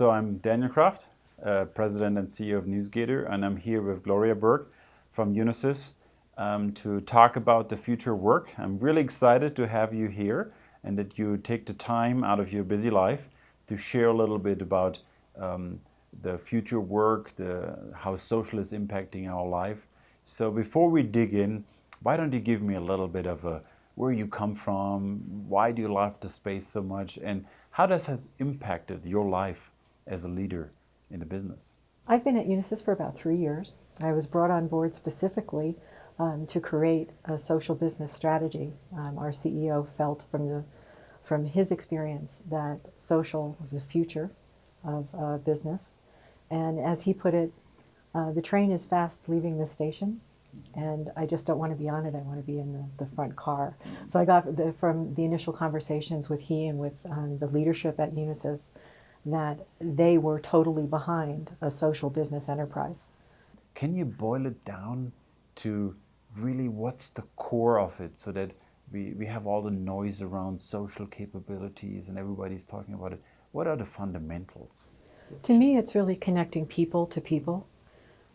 So I'm Daniel Kraft, President and CEO of NewsGator, and I'm here with Gloria Burke from Unisys to talk about the future of work. I'm really excited to have you here and that you take the time out of your busy life to share a little bit about the future of work, how social is impacting our life. So before we dig in, why don't you give me a little bit of where you come from, why do you love the space so much, and how this has impacted your life as a leader in the business? I've been at Unisys for about 3 years. I was brought on board specifically to create a social business strategy. Our CEO felt from his experience that social was the future of business. And as he put it, the train is fast leaving the station, and I just don't want to be on it. I want to be in the front car. So I got from the initial conversations with he and with the leadership at Unisys that they were totally behind a social business enterprise. Can you boil it down to really what's the core of it, so that we have all the noise around social capabilities and everybody's talking about it? What are the fundamentals? To me, it's really connecting people to people.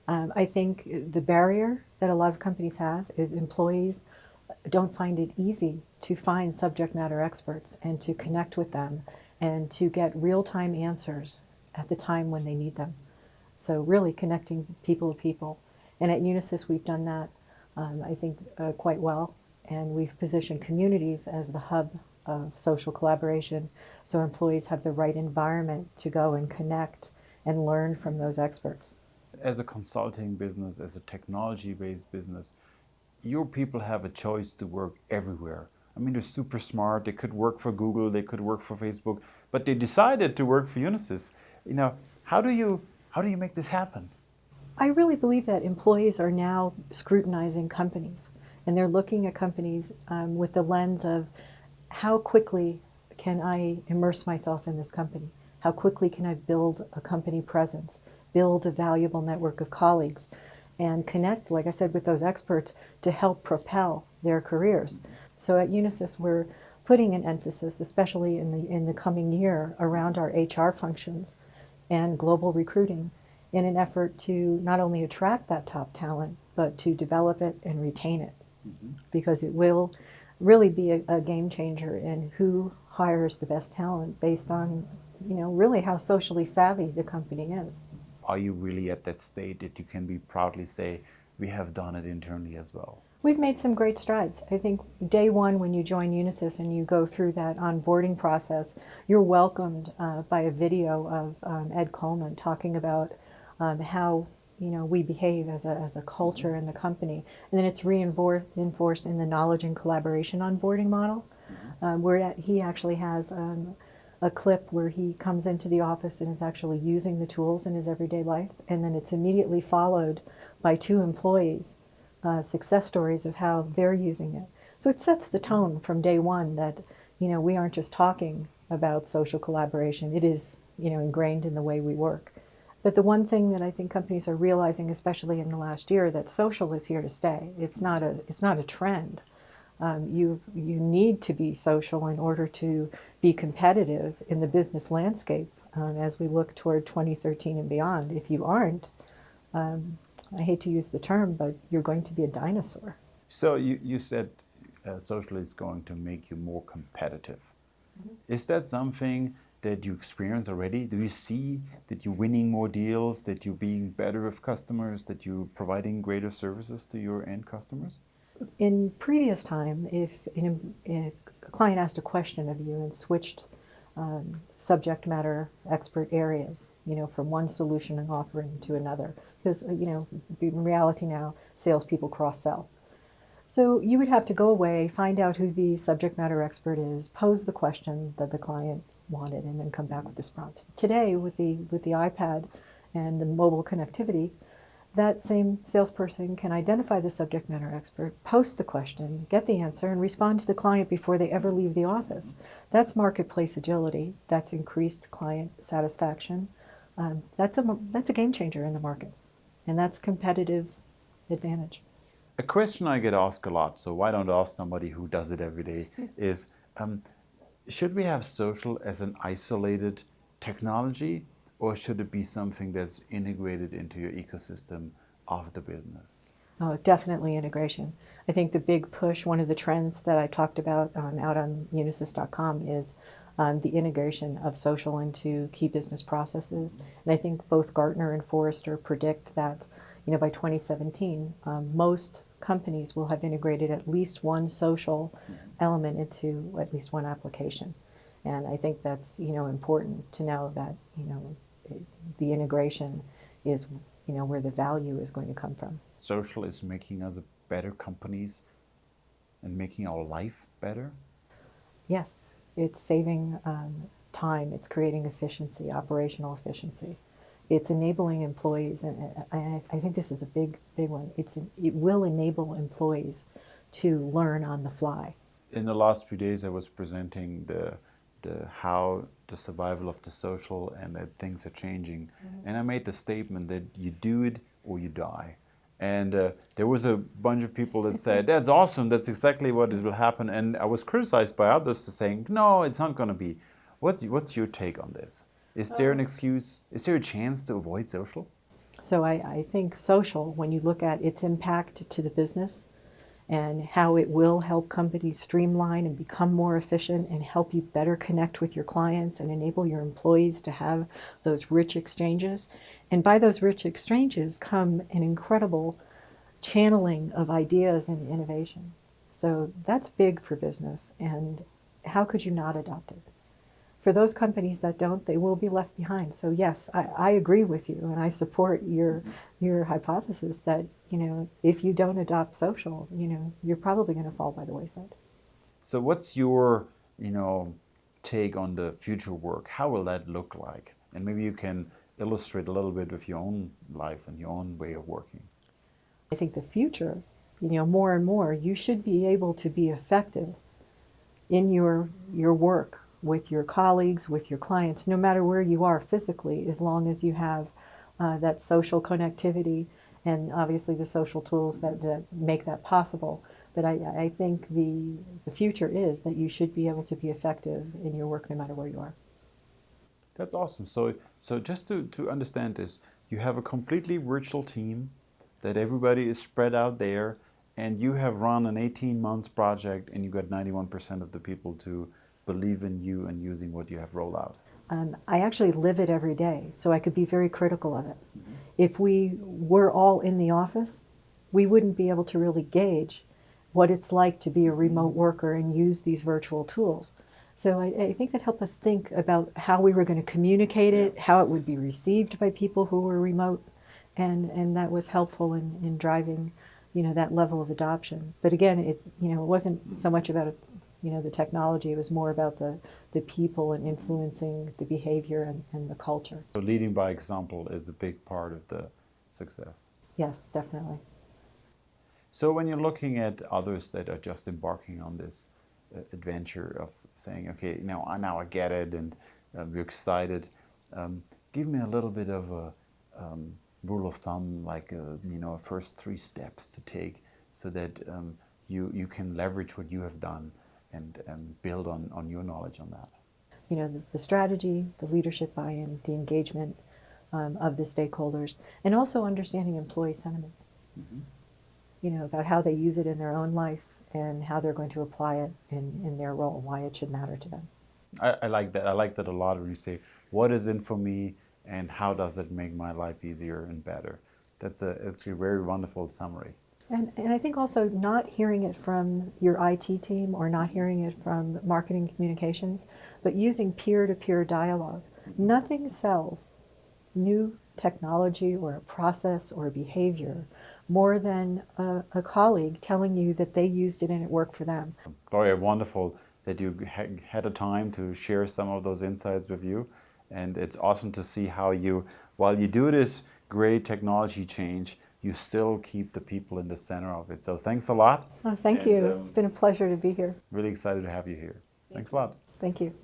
I think the barrier that a lot of companies have is employees don't find it easy to find subject matter experts and to connect with them and to get real-time answers at the time when they need them. So really connecting people to people. And at Unisys, we've done that, I think, quite well. And we've positioned communities as the hub of social collaboration, so employees have the right environment to go and connect and learn from those experts. As a consulting business, as a technology-based business, your people have a choice to work everywhere. I mean, they're super smart. They could work for Google, they could work for Facebook, but they decided to work for Unisys. How do you make this happen? I really believe that employees are now scrutinizing companies, and they're looking at companies with the lens of how quickly can I immerse myself in this company? How quickly can I build a company presence, build a valuable network of colleagues, and connect, like I said, with those experts to help propel their careers. So at Unisys, we're putting an emphasis, especially in the coming year, around our HR functions and global recruiting in an effort to not only attract that top talent, but to develop it and retain it. Because it will really be a game changer in who hires the best talent based on, really how socially savvy the company is. Are you really at that state that you can be proudly say, we have done it internally as well? We've made some great strides. I think day one when you join Unisys and you go through that onboarding process, you're welcomed by a video of Ed Coleman talking about how we behave as a culture in the company. And then it's reinforced in the knowledge and collaboration onboarding model, where he actually has a clip where he comes into the office and is actually using the tools in his everyday life, and then it's immediately followed by 2 employees, success stories of how they're using it. So it sets the tone from day one that we aren't just talking about social collaboration. It is ingrained in the way we work. But the one thing that I think companies are realizing, especially in the last year, that social is here to stay. It's not a trend. You need to be social in order to be competitive in the business landscape as we look toward 2013 and beyond. If you aren't, I hate to use the term, but you're going to be a dinosaur. So you said social is going to make you more competitive. Is that something that you experience already? Do you see that you're winning more deals, that you're being better with customers, that you're providing greater services to your end customers? In previous time, if a client asked a question of you and switched subject matter expert areas, from one solution and offering to another, because, in reality now, salespeople cross-sell. So you would have to go away, find out who the subject matter expert is, pose the question that the client wanted, and then come back with a response. Today, with the iPad and the mobile connectivity, that same salesperson can identify the subject matter expert, post the question, get the answer, and respond to the client before they ever leave the office. That's marketplace agility. That's increased client satisfaction. That's a game changer in the market, and that's competitive advantage. A question I get asked a lot, so why don't I ask somebody who does it every day, is should we have social as an isolated technology, or should it be something that's integrated into your ecosystem of the business? Oh, definitely integration. I think the big push, one of the trends that I talked about out on unisys.com is the integration of social into key business processes. And I think both Gartner and Forrester predict that, by 2017, most companies will have integrated at least one social element into at least one application. And I think that's, important to know that, the integration is, where the value is going to come from. Social is making us better companies and making our life better? Yes, it's saving time, it's creating efficiency, operational efficiency. It's enabling employees, and I think this is a big one. It will enable employees to learn on the fly. In the last few days, I was presenting the how the survival of the social and that things are changing. And I made the statement that you do it or you die. And there was a bunch of people that said, that's awesome, that's exactly what will happen. And I was criticized by others saying, no, it's not going to be. What's your take on this? Is there an excuse? Is there a chance to avoid social? So I think social, when you look at its impact to the business and how it will help companies streamline and become more efficient and help you better connect with your clients and enable your employees to have those rich exchanges. And by those rich exchanges come an incredible channeling of ideas and innovation. So that's big for business, and how could you not adopt it? For those companies that don't, they will be left behind. So yes, I agree with you, and I support your hypothesis that, if you don't adopt social, you're probably going to fall by the wayside. So what's your, take on the future work? How will that look like? And maybe you can illustrate a little bit with your own life and your own way of working. I think the future, more and more, you should be able to be effective in your work with your colleagues, with your clients, no matter where you are physically, as long as you have that social connectivity and obviously the social tools that make that possible. But I think the future is that you should be able to be effective in your work no matter where you are. That's awesome. So just to understand this, you have a completely virtual team that everybody is spread out there, and you have run an 18 months project and you got 91% of the people to believe in you and using what you have rolled out. I actually live it every day, so I could be very critical of it. If we were all in the office, we wouldn't be able to really gauge what it's like to be a remote worker and use these virtual tools. So I think that helped us think about how we were going to communicate it, how it would be received by people who were remote, and that was helpful in driving, that level of adoption. But again, it wasn't so much about the technology. It was more about the people and influencing the behavior and the culture. So leading by example is a big part of the success. Yes, definitely. So when you're looking at others that are just embarking on this adventure of saying, okay, now I get it, and we're excited, give me a little bit of a rule of thumb, like first 3 steps to take so that you can leverage what you have done and build on your knowledge on that. The strategy, the leadership buy-in, the engagement of the stakeholders, and also understanding employee sentiment. About how they use it in their own life and how they're going to apply it in their role, why it should matter to them. I like that. I like that a lot when you say, what is in for me and how does it make my life easier and better? It's a very wonderful summary. And I think also not hearing it from your IT team or not hearing it from marketing communications, but using peer-to-peer dialogue. Nothing sells new technology or a process or a behavior more than a colleague telling you that they used it and it worked for them. Gloria, wonderful that you had a time to share some of those insights with you. And it's awesome to see how while you do this great technology change, you still keep the people in the center of it. So thanks a lot. Oh, thank you. It's been a pleasure to be here. Really excited to have you here. Thanks a lot. Thank you.